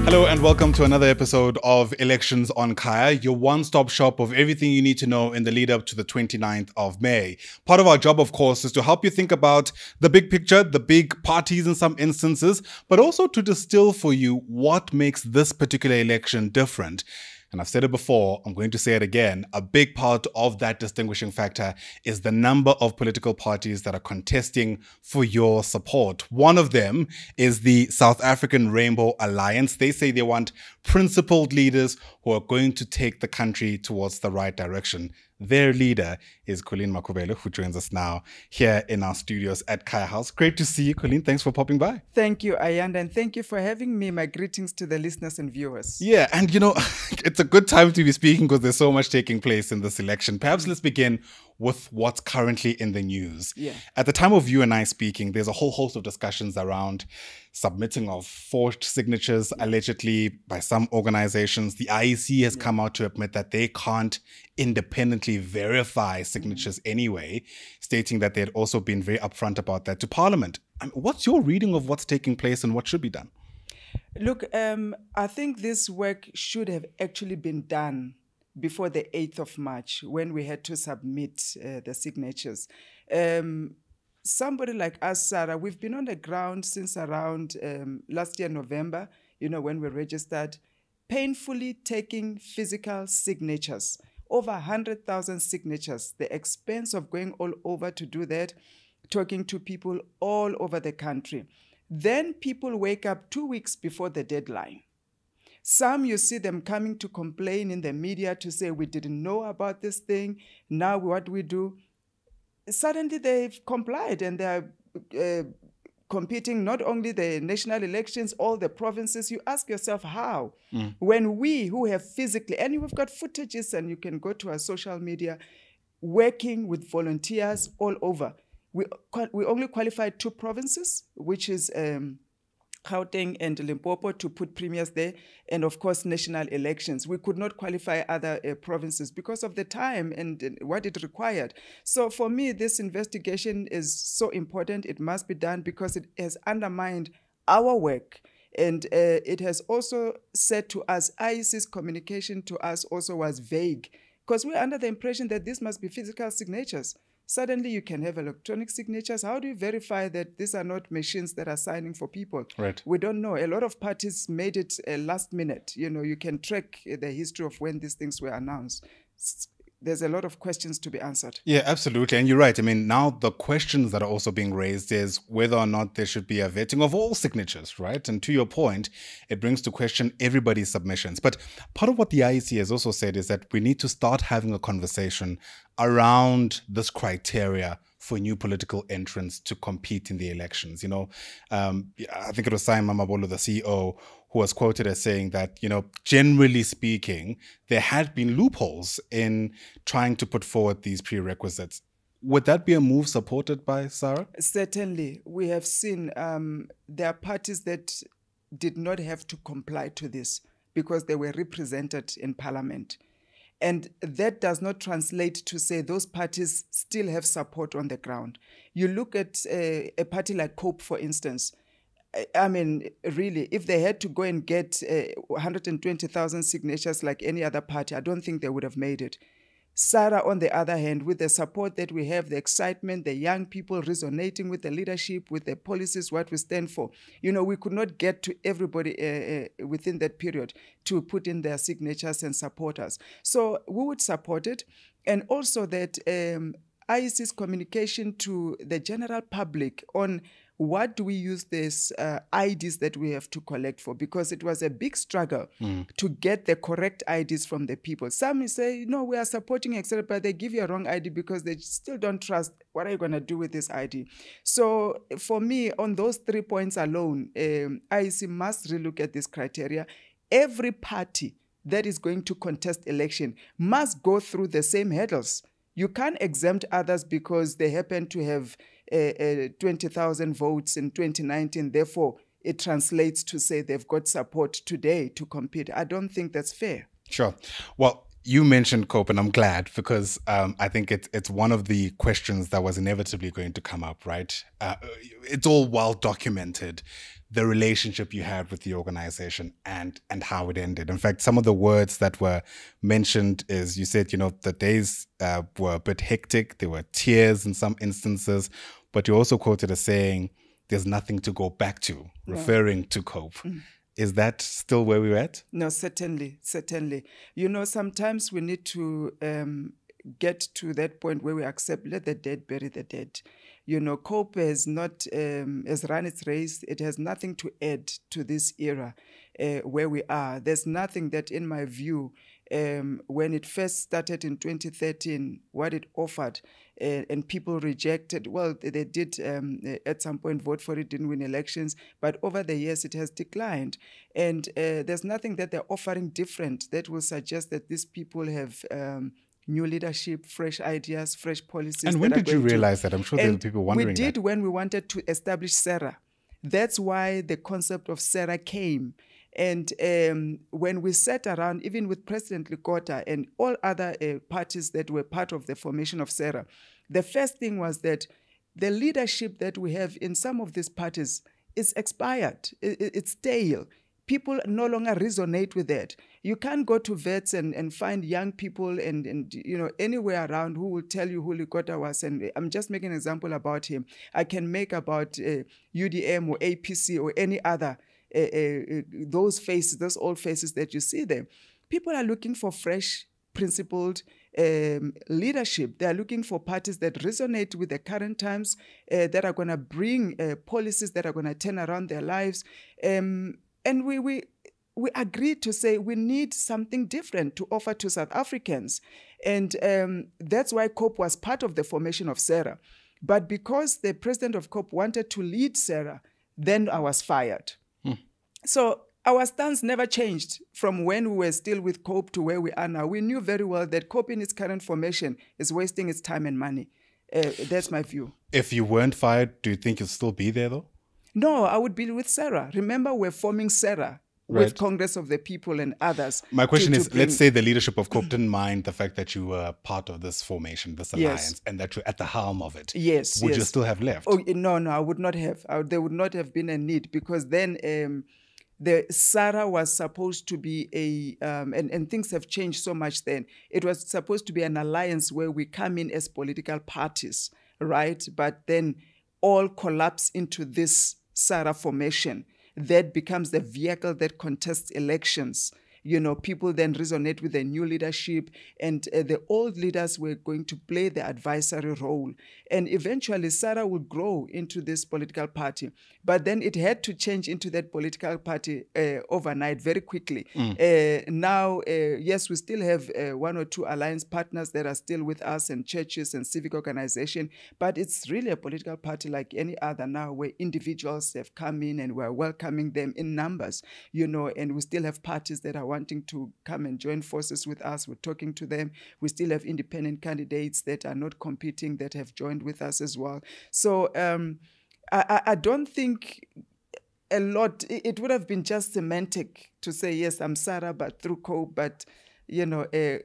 Hello and welcome to another episode of Elections on Kaya, your one-stop shop of everything you need to know in the lead up to the 29th of May. Part of our job, of course, is to help you think about the big picture, the big parties in some instances, but also to distill for you what makes this particular election different. And I've said it before, I'm going to say it again, a big part of that distinguishing factor is the number of political parties that are contesting for your support. One of them is the South African Rainbow Alliance. They say they want principled leaders who are going to take the country towards the right direction. Their leader is Colleen Makhubele, who joins us now here in our studios at Kaya House. Great to see you, Colleen. Thanks for popping by. Thank you, Ayanda, and thank you for having me. My greetings to the listeners and viewers. Yeah, and you know, it's a good time to be speaking because there's so much taking place in this election. Perhaps let's begin with what's currently in the news. Yeah. At the time of you and I speaking, there's a whole host of discussions around submitting of forged signatures allegedly by some organizations. The IEC has come out to admit that they can't independently verify signatures anyway, stating that they had also been very upfront about that to Parliament. I mean, what's your reading of what's taking place and what should be done? Look, I think this work should have actually been done before the 8th of March when we had to submit the signatures. Somebody like us, SARA, we've been on the ground since around last year, November, when we registered, painfully taking physical signatures, over 100,000 signatures, the expense of going all over to do that, talking to people all over the country. Then people wake up 2 weeks before the deadline. Some, you see them coming to complain in the media to say, we didn't know about this thing. Now what we do? Suddenly they've complied and they're competing not only the national elections, all the provinces. You ask yourself how? When we who have physically, and we've got footages and you can go to our social media, working with volunteers all over. We only qualified 2 provinces, which is Gauteng and Limpopo, to put premiers there, and of course national elections. We could not qualify other provinces because of the time and what it required. So for me, this investigation is so important. It must be done because it has undermined our work. And it has also said to us, IEC's communication to us also was vague because we're under the impression that this must be physical signatures. Suddenly you can have electronic signatures. How do you verify that these are not machines that are signing for people? Right. We don't know. A lot of parties made it last minute. You can track the history of when these things were announced. There's a lot of questions to be answered. Yeah, absolutely. And you're right. I mean, now the questions that are also being raised is whether or not there should be a vetting of all signatures, right? And to your point, it brings to question everybody's submissions. But part of what the IEC has also said is that we need to start having a conversation around this criteria for new political entrants to compete in the elections. I think it was Simon Mojapelo, the CEO, who was quoted as saying that, generally speaking, there had been loopholes in trying to put forward these prerequisites. Would that be a move supported by SARA? Certainly. We have seen there are parties that did not have to comply to this because they were represented in Parliament. And that does not translate to say those parties still have support on the ground. You look at a party like COPE, for instance. I mean, really, if they had to go and get 120,000 signatures like any other party, I don't think they would have made it. SARA, on the other hand, with the support that we have, the excitement, the young people resonating with the leadership, with the policies, what we stand for, we could not get to everybody within that period to put in their signatures and support us. So we would support it. And also that IEC's communication to the general public on what do we use these IDs that we have to collect for? Because it was a big struggle to get the correct IDs from the people. Some say, no, we are supporting, etc., but they give you a wrong ID because they still don't trust what are you going to do with this ID. So for me, on those 3 points alone, IEC must relook at this criteria. Every party that is going to contest election must go through the same hurdles. You can't exempt others because they happen to have 20,000 votes in 2019. Therefore, it translates to say they've got support today to compete. I don't think that's fair. Sure. Well, you mentioned COPE, and I'm glad because I think it's one of the questions that was inevitably going to come up, right? It's all well documented. the relationship you had with the organization and how it ended. In fact, some of the words that were mentioned is, you said, the days were a bit hectic. There were tears in some instances, but you also quoted as saying, there's nothing to go back to, referring to COPE. Is that still where we're at? No, certainly. Sometimes we need to get to that point where we accept, let the dead bury the dead. COPE has run its race. It has nothing to add to this era where we are. There's nothing that, in my view, when it first started in 2013, what it offered, and people rejected, well, they did at some point vote for it, didn't win elections, but over the years it has declined. And there's nothing that they're offering different that will suggest that these people have new leadership, fresh ideas, fresh policies. And when did you realize that? I'm sure there were people wondering. We did when we wanted to establish SARA. That's why the concept of SARA came. And when we sat around, even with President Lekota and all other parties that were part of the formation of SARA, the first thing was that the leadership that we have in some of these parties is expired. It's stale. People no longer resonate with that. You can't go to vets and find young people and anywhere around who will tell you who Lekota was. And I'm just making an example about him. I can make about UDM or APC or any other those faces, those old faces that you see there. People are looking for fresh, principled leadership. They are looking for parties that resonate with the current times, that are going to bring policies that are going to turn around their lives. And we agreed to say we need something different to offer to South Africans. And that's why COPE was part of the formation of SARA. But because the president of COPE wanted to lead SARA, then I was fired. So our stance never changed from when we were still with COPE to where we are now. We knew very well that COPE in its current formation is wasting its time and money. That's my view. If you weren't fired, do you think you'll still be there though? No, I would be with SARA. Remember, we're forming SARA with Congress of the People and others. My question is, let's say the leadership of COPE didn't mind the fact that you were part of this formation, this alliance, and that you're at the helm of it. Yes. Would you still have left? Oh, no, I would not have. There would not have been a need, because then the SARA was supposed to be and things have changed so much then. It was supposed to be an alliance where we come in as political parties, right? But then all collapse into this SARA formation that becomes the vehicle that contests elections. People then resonate with the new leadership, and the old leaders were going to play the advisory role. And eventually, SARA would grow into this political party. But then it had to change into that political party overnight, very quickly. Now, yes, we still have one or two alliance partners that are still with us, and churches and civic organizations, but it's really a political party like any other now, where individuals have come in and we're welcoming them in numbers, and we still have parties that are wanting to come and join forces with us. We're talking to them. We still have independent candidates that are not competing that have joined with us as well. So I don't think a lot, it would have been just semantic to say, yes, I'm SARA, but through COPE, but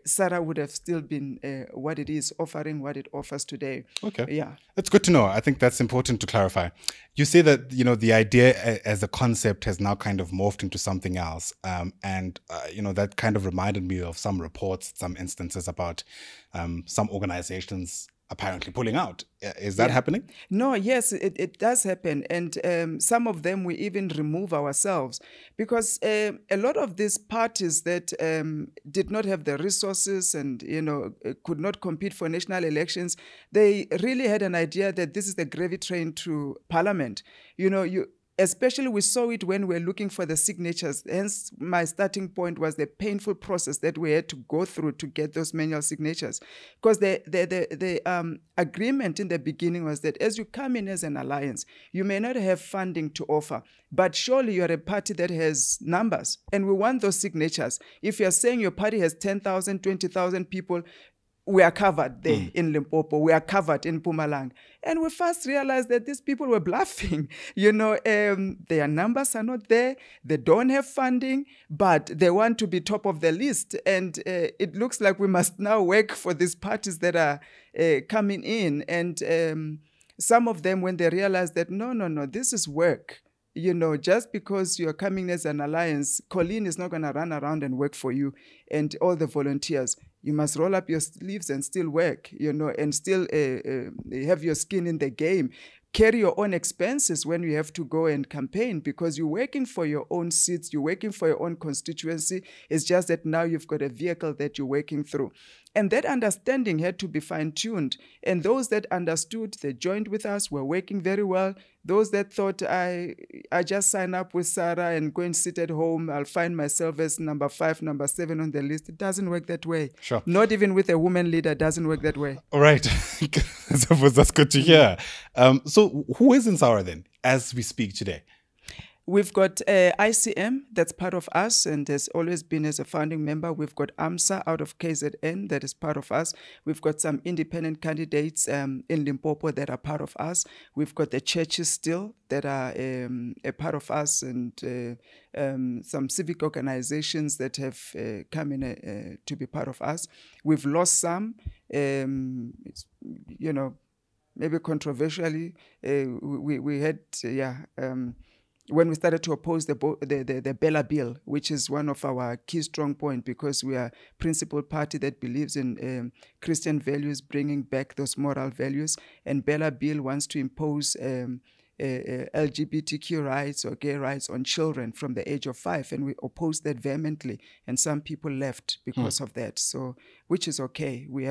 SARA would have still been what it is, offering what it offers today. Okay. Yeah. That's good to know. I think that's important to clarify. You say that, the idea as a concept has now kind of morphed into something else. That kind of reminded me of some reports, some instances about some organizations apparently pulling out. Is that happening? No, yes, it does happen. And some of them we even remove ourselves, because a lot of these parties that did not have the resources and, could not compete for national elections, they really had an idea that this is the gravy train to parliament. Especially we saw it when we were looking for the signatures. Hence, my starting point was the painful process that we had to go through to get those manual signatures. Because the agreement in the beginning was that as you come in as an alliance, you may not have funding to offer, but surely you're a party that has numbers. And we want those signatures. If you're saying your party has 10,000, 20,000 people, we are covered there in Limpopo. We are covered in Mpumalanga. And we first realized that these people were bluffing. Their numbers are not there. They don't have funding, but they want to be top of the list. And it looks like we must now work for these parties that are coming in. And some of them, when they realize that, no, this is work, just because you're coming as an alliance, Colleen is not going to run around and work for you and all the volunteers. You must roll up your sleeves and still work, and still have your skin in the game. Carry your own expenses when you have to go and campaign, because you're working for your own seats, you're working for your own constituency. It's just that now you've got a vehicle that you're working through. And that understanding had to be fine-tuned. And those that understood, they joined with us, were working very well. Those that thought, I just sign up with SARA and go and sit at home, I'll find myself as number 5, number 7 on the list. It doesn't work that way. Sure. Not even with a woman leader, it doesn't work that way. All right. That's good to hear. So who is in SARA then, as we speak today? We've got ICM, that's part of us and has always been as a founding member. We've got AMSA out of KZN, that is part of us. We've got some independent candidates in Limpopo that are part of us. We've got the churches still that are a part of us, and some civic organizations that have come in to be part of us. We've lost some, maybe controversially. We had, when we started to oppose the Bella Bill, which is one of our key strong points, because we are a principal party that believes in Christian values, bringing back those moral values. And Bella Bill wants to impose LGBTQ rights or gay rights on children from the age of 5, and we opposed that vehemently. And some people left because of that. So, which is okay. We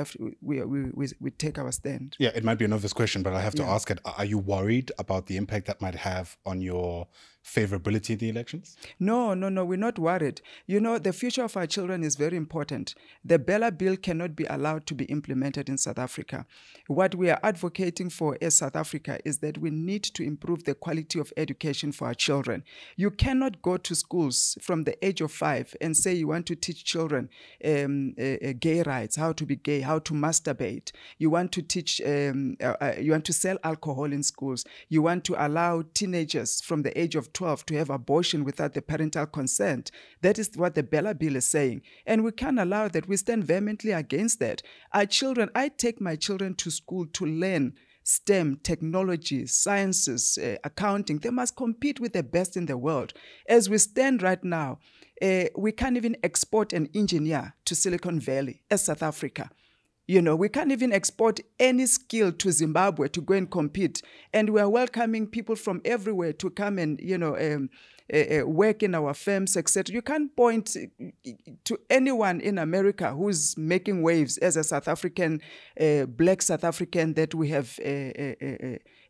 take our stand. Yeah, it might be an obvious question, but I have to ask it. Are you worried about the impact that might have on your favorability in the elections? No, we're not worried. The future of our children is very important. The Bella Bill cannot be allowed to be implemented in South Africa. What we are advocating for as South Africa is that we need to improve the quality of education for our children. You cannot go to schools from the age of 5 and say you want to teach children gay rights, how to be gay, how to masturbate. You want to teach, you want to sell alcohol in schools. You want to allow teenagers from the age of 12 to have abortion without the parental consent. That is what the Bella Bill is saying. And we can't allow that. We stand vehemently against that. Our children, I take my children to school to learn STEM, technology, sciences, accounting. They must compete with the best in the world. As we stand right now, we can't even export an engineer to Silicon Valley as South Africa. We can't even export any skill to Zimbabwe to go and compete. And we are welcoming people from everywhere to come and, work in our firms, etc. You can't point to anyone in America who's making waves as a South African, black South African that we have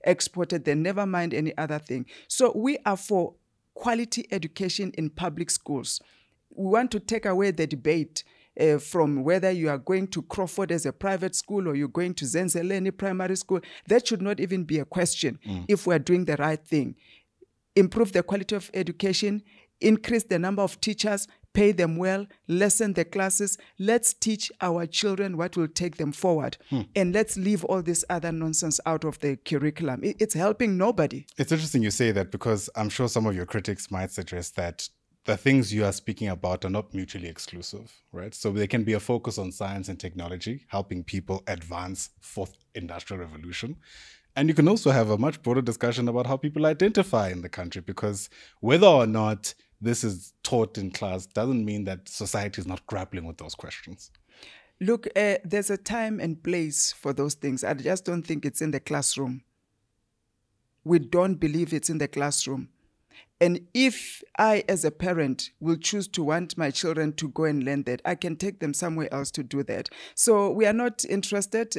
exported there, never mind any other thing. So we are for quality education in public schools. We want to take away the debate from whether you are going to Crawford as a private school or you're going to Zenzeleni primary school. That should not even be a question if we're doing the right thing. Improve the quality of education, increase the number of teachers, pay them well, lessen the classes. Let's teach our children what will take them forward. And let's leave all this other nonsense out of the curriculum. It's helping nobody. It's interesting you say that, because I'm sure some of your critics might suggest that the things you are speaking about are not mutually exclusive, right? So there can be a focus on science and technology, helping people advance fourth industrial revolution. And you can also have a much broader discussion about how people identify in the country, because whether or not this is taught in class doesn't mean that society is not grappling with those questions. Look, there's a time and place for those things. I just don't think it's in the classroom. We don't believe it's in the classroom. And if I, as a parent, will choose to want my children to go and learn that, I can take them somewhere else to do that. So we are not interested.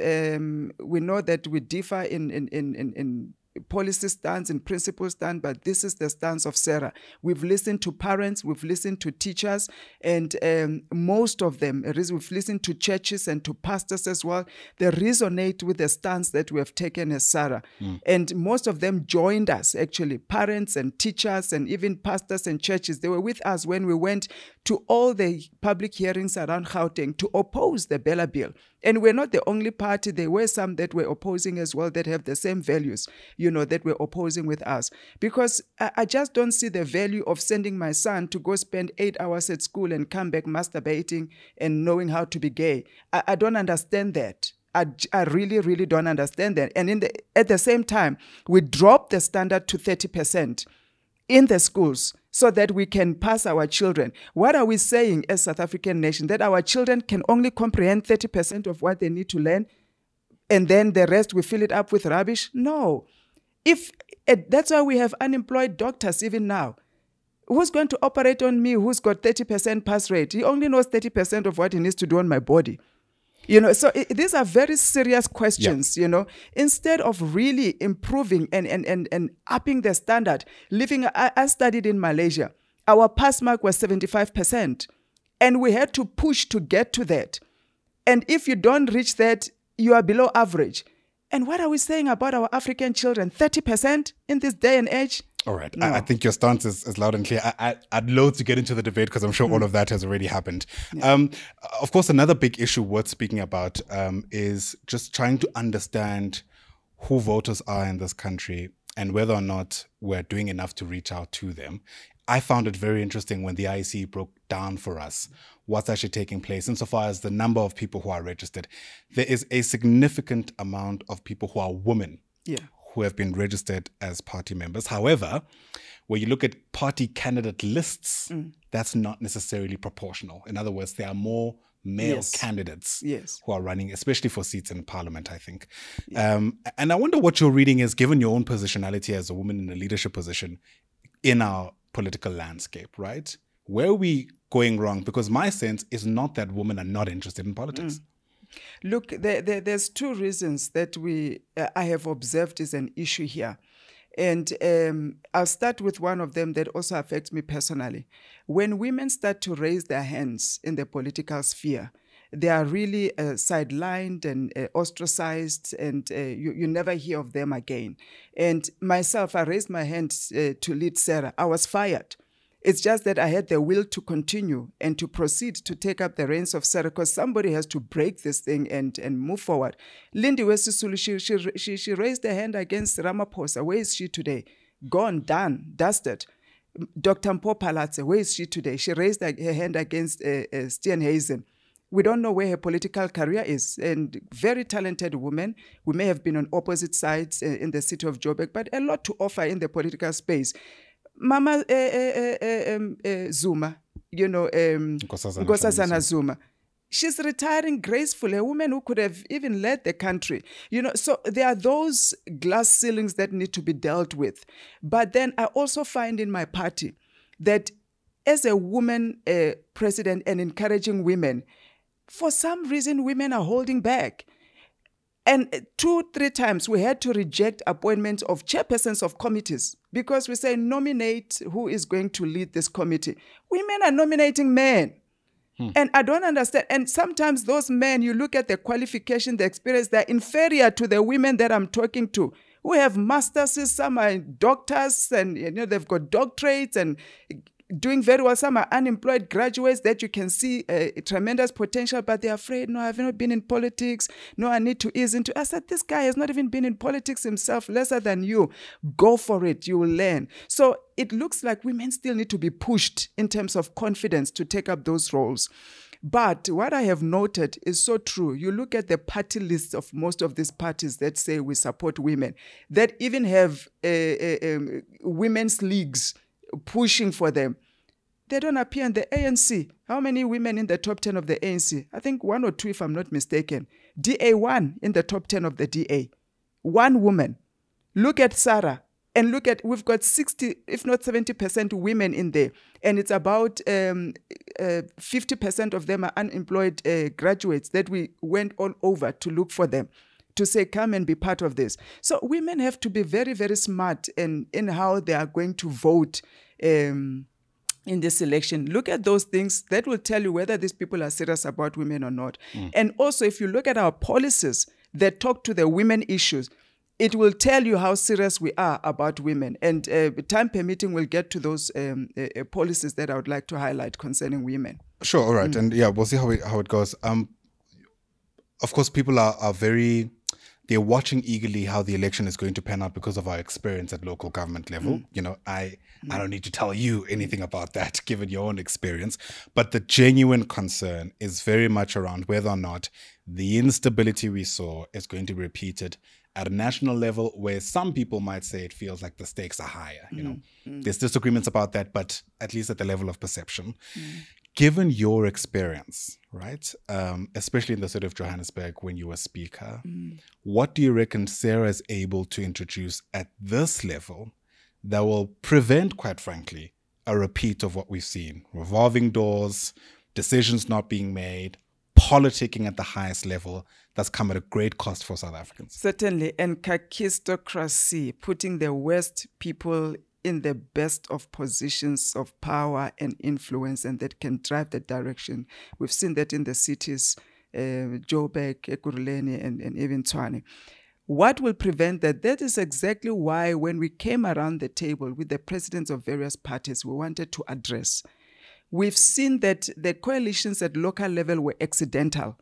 We know that we differ in policy stance and principle stance, but this is the stance of SARA. We've listened to parents, we've listened to teachers, and most of them, we've listened to churches and to pastors as well. They resonate with the stance that we have taken as SARA. And most of them joined us, actually, parents and teachers and even pastors and churches. They were with us when we went to all the public hearings around Gauteng to oppose the Bella Bill. And we're not the only party. There were some that were opposing as well that have the same values, that were opposing with us. Because I just don't see the value of sending my son to go spend 8 hours at school and come back masturbating and knowing how to be gay. I don't understand that. I really, really don't understand that. And at the same time, we dropped the standard to 30%. in the schools so that we can pass our children. What are we saying as South African nation? That our children can only comprehend 30% of what they need to learn, and then the rest we fill it up with rubbish? No. That's why we have unemployed doctors even now. Who's going to operate on me who's got 30% pass rate? He only knows 30% of what he needs to do on my body. So these are very serious questions, Instead of really improving and upping the standard, I studied in Malaysia. Our pass mark was 75%. And we had to push to get to that. And if you don't reach that, you are below average. And what are we saying about our African children? 30% in this day and age? All right. No. I think your stance is loud and clear. I'd loathe to get into the debate because I'm sure all of that has already happened. Yeah. Of course, another big issue worth speaking about is just trying to understand who voters are in this country and whether or not we're doing enough to reach out to them. I found it very interesting when the IEC broke down for us what's actually taking place insofar as the number of people who are registered. There is a significant amount of people who are women. Yeah. Who have been registered as party members. However, when you look at party candidate lists, that's not necessarily proportional. In other words, there are more male candidates who are running, especially for seats in parliament, I think. Yeah. And I wonder what your reading is, given your own positionality as a woman in a leadership position in our political landscape, right? Where are we going wrong? Because my sense is not that women are not interested in politics. Look, there's two reasons that I have observed is an issue here. And I'll start with one of them that also affects me personally. When women start to raise their hands in the political sphere, they are really sidelined and ostracized, and you never hear of them again. And myself, I raised my hand to lead SARA. I was fired. It's just that I had the will to continue and to proceed to take up the reins of SARA, because somebody has to break this thing and move forward. Lindy Wesisulu, she raised her hand against Ramaphosa. Where is she today? Gone, done, dusted. Dr. Mpho Palatse, where is she today? She raised her hand against Steenhuisen. We don't know where her political career is. And very talented woman. We may have been on opposite sides in the city of Joburg, but a lot to offer in the political space. Mama Zuma, Nkosazana Zuma, she's retiring gracefully, a woman who could have even led the country. So there are those glass ceilings that need to be dealt with. But then I also find in my party that as a woman president and encouraging women, for some reason women are holding back. And 2-3 times we had to reject appointments of chairpersons of committees because we say nominate who is going to lead this committee. Women are nominating men. And I don't understand. And sometimes those men, you look at the qualification, the experience, they're inferior to the women that I'm talking to. We have masters, some are doctors, and they've got doctorates and doing very well. Some are unemployed graduates that you can see tremendous potential, but they're afraid, no, I've not been in politics. No, I need to ease into. I said, this guy has not even been in politics himself, lesser than you. Go for it. You will learn. So it looks like women still need to be pushed in terms of confidence to take up those roles. But what I have noted is so true. You look at the party lists of most of these parties that say we support women, that even have women's leagues pushing for them. They don't appear in the ANC. How many women in the top 10 of the ANC? I think 1 or 2, if I'm not mistaken. DA1 in the top 10 of the DA. 1 woman. Look at SARA. And we've got 60, if not 70% women in there. And it's about 50% of them are unemployed graduates that we went all over to look for them, to say, come and be part of this. So women have to be very, very smart in how they are going to vote in this election. Look at those things. That will tell you whether these people are serious about women or not. And also, if you look at our policies that talk to the women issues, it will tell you how serious we are about women. And time permitting, we'll get to those policies that I would like to highlight concerning women. Sure, all right. And yeah, we'll see how it goes. Of course, people are very... They're watching eagerly how the election is going to pan out because of our experience at local government level. I don't need to tell you anything about that, given your own experience. But the genuine concern is very much around whether or not the instability we saw is going to be repeated at a national level where some people might say it feels like the stakes are higher. You know, there's disagreements about that, but at least at the level of perception. Given your experience, right, especially in the city of Johannesburg when you were speaker, what do you reckon SARA is able to introduce at this level that will prevent, quite frankly, a repeat of what we've seen? Revolving doors, decisions not being made, politicking at the highest level that's come at a great cost for South Africans. Certainly, and kakistocracy, putting the worst people in the best of positions of power and influence, and that can drive the direction. We've seen that in the cities, Joburg, Ekurhuleni, and even Tshwane. What will prevent that? That is exactly why when we came around the table with the presidents of various parties, we wanted to address. We've seen that the coalitions at local level were accidental.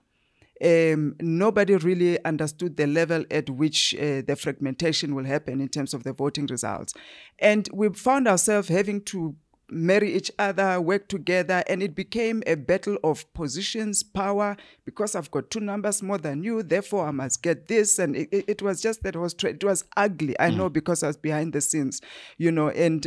Nobody really understood the level at which the fragmentation will happen in terms of the voting results. And we found ourselves having to marry each other, work together, and it became a battle of positions, power, because I've got 2 numbers more than you, therefore I must get this. And it was just that it was ugly. I know, because I was behind the scenes, you know, and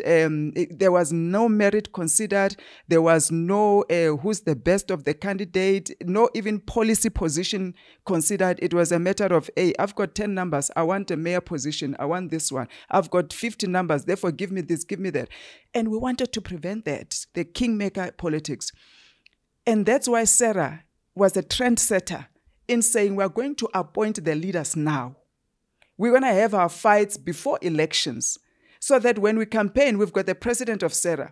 there was no merit considered. There was no who's the best of the candidate, no even policy position considered. It was a matter of, hey, I've got 10 numbers. I want a mayor position. I want this one. I've got 50 numbers. Therefore, give me this, give me that. And we wanted to prevent that, the kingmaker politics. And that's why SARA was a trendsetter in saying we're going to appoint the leaders now. We're going to have our fights before elections so that when we campaign, we've got the president of SARA.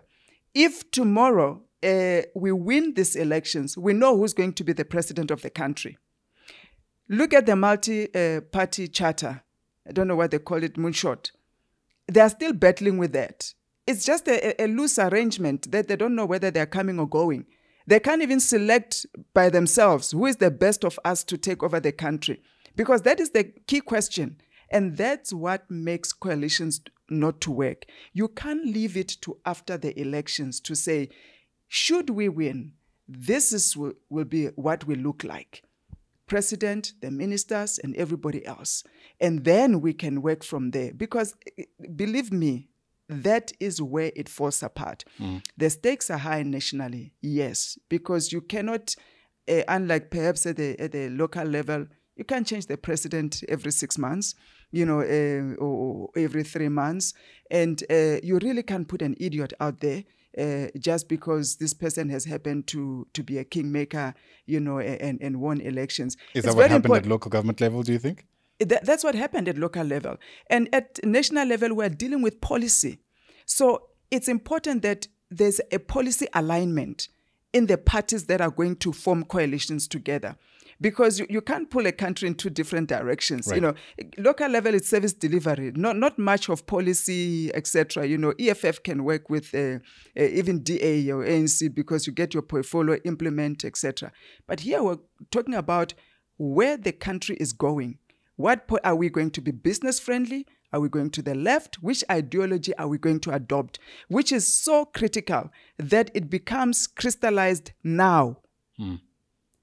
If tomorrow we win these elections, we know who's going to be the president of the country. Look at the multi-party charter. I don't know what they call it, moonshot. They are still battling with that. It's just a loose arrangement that they don't know whether they're coming or going. They can't even select by themselves who is the best of us to take over the country, because that is the key question. And that's what makes coalitions not to work. You can't leave it to after the elections to say, should we win, this will be what we look like. President, the ministers, and everybody else. And then we can work from there. Because believe me, that is where it falls apart. The stakes are high nationally, yes, because you cannot, unlike perhaps at the local level, you can't change the president every 6 months, you know, or every 3 months. And you really can't put an idiot out there just because this person has happened to be a kingmaker, you know, and won elections. Is that what happened at local government level, do you think? That's what happened at local level. And at national level, we're dealing with policy. So it's important that there's a policy alignment in the parties that are going to form coalitions together. Because you can't pull a country in 2 different directions. Right. You know, local level is service delivery, not much of policy, etc. You know, EFF can work with even DA or ANC because you get your portfolio, implement, etc. But here we're talking about where the country is going. Are we going to be business friendly? Are we going to the left? Which ideology are we going to adopt? Which is so critical that it becomes crystallized now.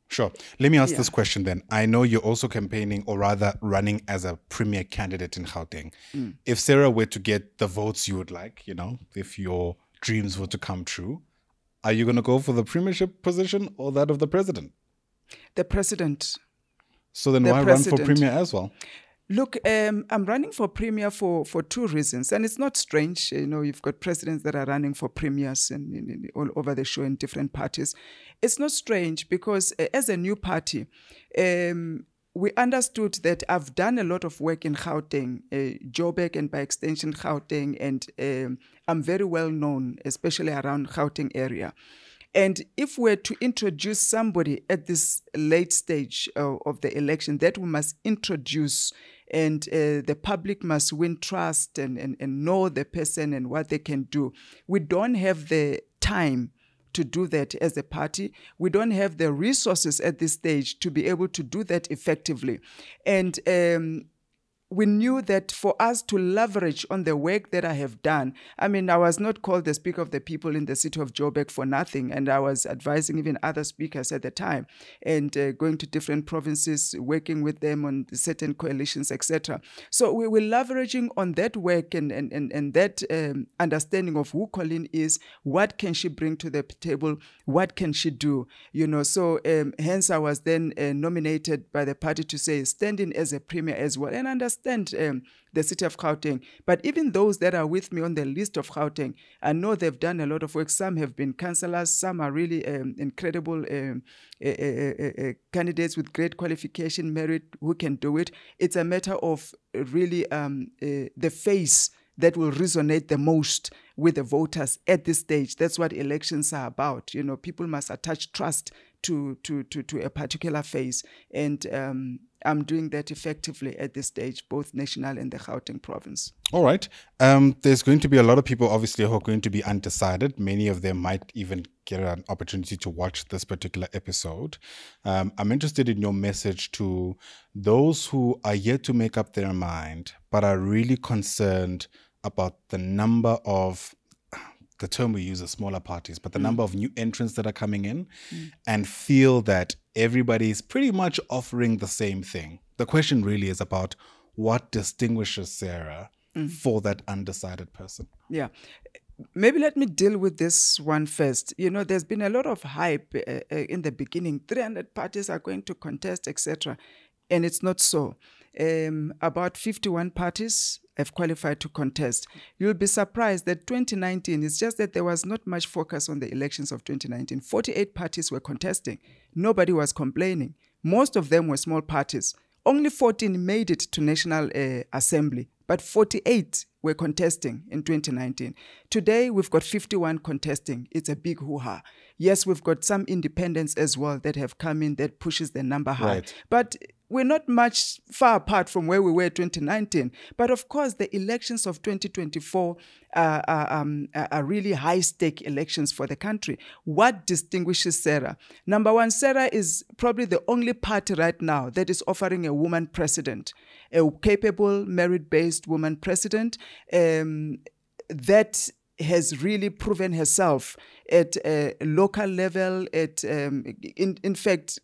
Sure. Let me ask this question then. I know you're also campaigning, or rather running as a premier candidate in Gauteng. If SARA were to get the votes you would like, you know, if your dreams were to come true, are you going to go for the premiership position or that of the president? The president. So then why run for premier as well? Look, I'm running for premier for 2 reasons. And it's not strange. You know, you've got presidents that are running for premiers and all over the show in different parties. It's not strange because as a new party, we understood that I've done a lot of work in Gauteng, Joburg, and by extension Gauteng, and I'm very well known, especially around Gauteng area. And if we're to introduce somebody at this late stage of the election that we must introduce, and the public must win trust and know the person and what they can do, we don't have the time to do that as a party. We don't have the resources at this stage to be able to do that effectively. And we knew that for us to leverage on the work that I have done, I mean, I was not called the Speaker of the People in the city of Joburg for nothing, and I was advising even other speakers at the time, and going to different provinces, working with them on certain coalitions, etc. So we were leveraging on that work and that understanding of who Colleen is, what can she bring to the table, what can she do, So hence I was then nominated by the party to say, stand in as a premier as well, and understand the city of Gauteng. But even those that are with me on the list of Gauteng, I know they've done a lot of work. Some have been councillors, some are really incredible candidates with great qualification, merit, who can do it. It's a matter of really the face that will resonate the most with the voters at this stage. That's what elections are about. People must attach trust to a particular phase. And I'm doing that effectively at this stage, both national and the Gauteng province. All right. There's going to be a lot of people, obviously, who are going to be undecided. Many of them might even get an opportunity to watch this particular episode. I'm interested in your message to those who are yet to make up their mind, but are really concerned about the number of, the term we use is smaller parties, but the number of new entrants that are coming in, and feel that everybody is pretty much offering the same thing. The question really is about what distinguishes SARA for that undecided person. Yeah. Maybe let me deal with this one first. There's been a lot of hype in the beginning. 300 parties are going to contest, etc. And it's not so. About 51 parties have qualified to contest. You'll be surprised that 2019, it's just that there was not much focus on the elections of 2019. 48 parties were contesting. Nobody was complaining. Most of them were small parties. Only 14 made it to National Assembly, but 48 were contesting in 2019. Today, we've got 51 contesting. It's a big hoo-ha. Yes, we've got some independents as well that have come in that pushes the number high. Right. But we're not much far apart from where we were 2019. But of course, the elections of 2024 are really high-stake elections for the country. What distinguishes SARA? Number one, SARA is probably the only party right now that is offering a woman president, a capable, merit-based woman president that has really proven herself at a local level. In fact,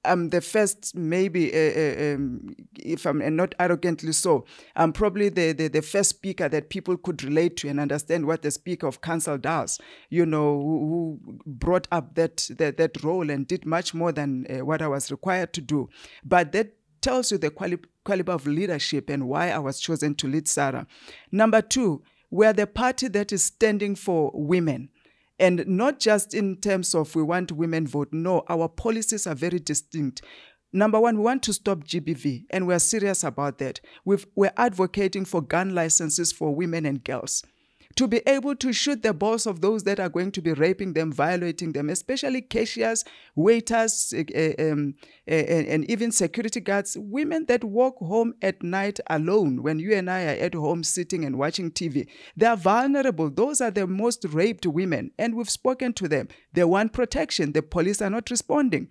I'm the first, maybe, if I'm not arrogantly so, I'm probably the first speaker that people could relate to and understand what the Speaker of Council does, who brought up that role and did much more than what I was required to do. But that tells you the caliber of leadership and why I was chosen to lead SARA. Number two, we're the party that is standing for women. And not just in terms of we want women vote. No, our policies are very distinct. Number one, we want to stop GBV, and we're serious about that. We're advocating for gun licenses for women and girls, to be able to shoot the balls of those that are going to be raping them, violating them, especially cashiers, waiters, and even security guards, women that walk home at night alone when you and I are at home sitting and watching TV. They are vulnerable. Those are the most raped women, and we've spoken to them. They want protection. The police are not responding.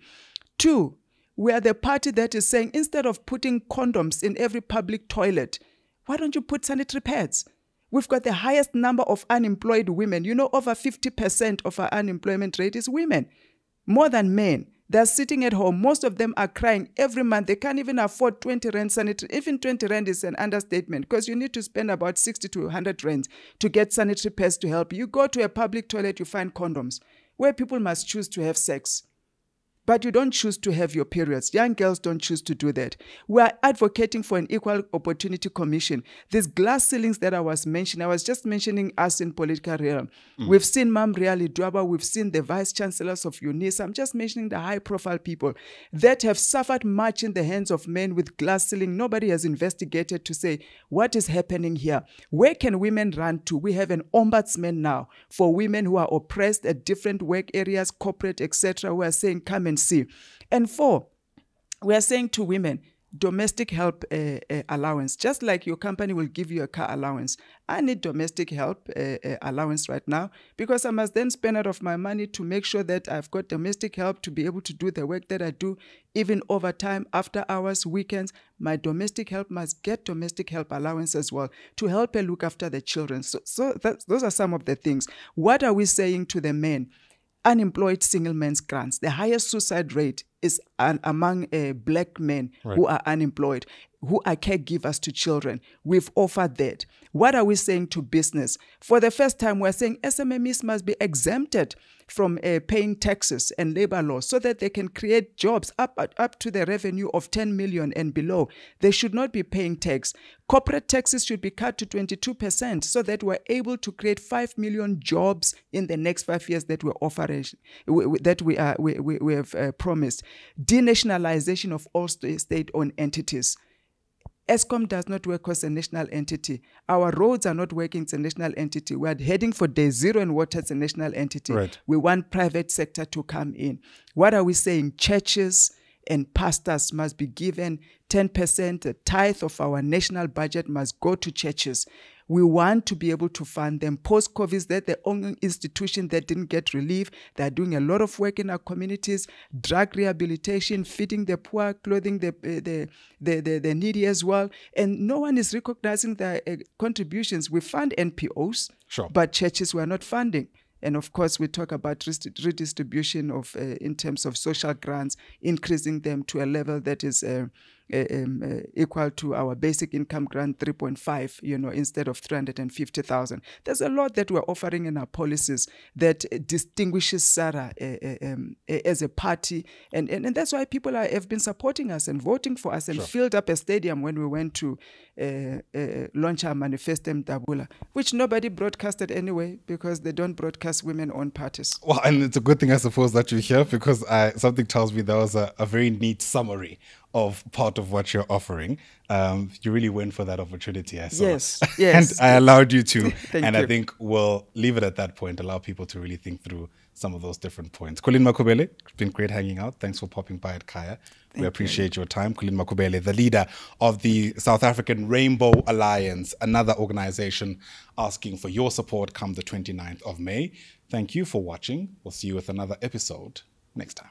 Two, we are the party that is saying, instead of putting condoms in every public toilet, why don't you put sanitary pads? We've got the highest number of unemployed women. Over 50% of our unemployment rate is women, more than men. They're sitting at home. Most of them are crying every month. They can't even afford 20 rand sanitary. Even 20 rand is an understatement, because you need to spend about 60 to 100 rand to get sanitary pads to help you. You go to a public toilet, you find condoms, where people must choose to have sex. But you don't choose to have your periods. Young girls don't choose to do that. We are advocating for an equal opportunity commission. These glass ceilings that I was mentioning, I was just mentioning us in political realm. We've seen Mam Riali Dwaba, we've seen the vice chancellors of UNIS. I'm just mentioning the high profile people that have suffered much in the hands of men with glass ceiling. Nobody has investigated to say, what is happening here? Where can women run to? We have an ombudsman now for women who are oppressed at different work areas, corporate, etc., who are saying, come and see. And four, we are saying to women, domestic help allowance. Just like your company will give you a car allowance, I need domestic help allowance right now, because I must then spend out of my money to make sure that I've got domestic help to be able to do the work that I do, even overtime, after hours, weekends. My domestic help must get domestic help allowance as well to help her look after the children. So those are some of the things. What are we saying to the men? Unemployed single men's grants. The highest suicide rate is among black men who are unemployed, who are caregivers to children. We've offered that. What are we saying to business? For the first time, we're saying SMMEs must be exempted from paying taxes and labor laws so that they can create jobs up to the revenue of 10 million and below. They should not be paying tax. Corporate taxes should be cut to 22% so that we're able to create 5 million jobs in the next 5 years that we're offering, that we have promised. Denationalization of all state-owned entities. ESCOM does not work as a national entity. Our roads are not working as a national entity. We are heading for day zero in water as a national entity. Right. We want private sector to come in. What are we saying? Churches and pastors must be given 10%. A tithe of our national budget must go to churches. We want to be able to fund them. Post-COVID, they're the only institution that didn't get relief. They're doing a lot of work in our communities, drug rehabilitation, feeding the poor, clothing the needy as well. And no one is recognizing their contributions. We fund NPOs, Sure. but churches we're not funding. And of course, we talk about redistribution of, in terms of social grants, increasing them to a level that is equal to our basic income grant 3.5, instead of 350,000. There's a lot that we're offering in our policies that distinguishes SARA as a party. And that's why people have been supporting us and voting for us and filled up a stadium when we went to launch our manifesto in Tabula, which nobody broadcasted anyway because they don't broadcast women-owned parties. Well, and it's a good thing, I suppose, that you're here, because something tells me there was a very neat summary of part of what you're offering. You really went for that opportunity, I saw. Yes. And I allowed you to. Thank you. I think we'll leave it at that point, allow people to really think through some of those different points. Colleen Makhubele, it's been great hanging out. Thanks for popping by at Kaya. We appreciate your time. Colleen Makhubele, the leader of the South African Rainbow Alliance, another organization asking for your support come the 29th of May. Thank you for watching. We'll see you with another episode next time.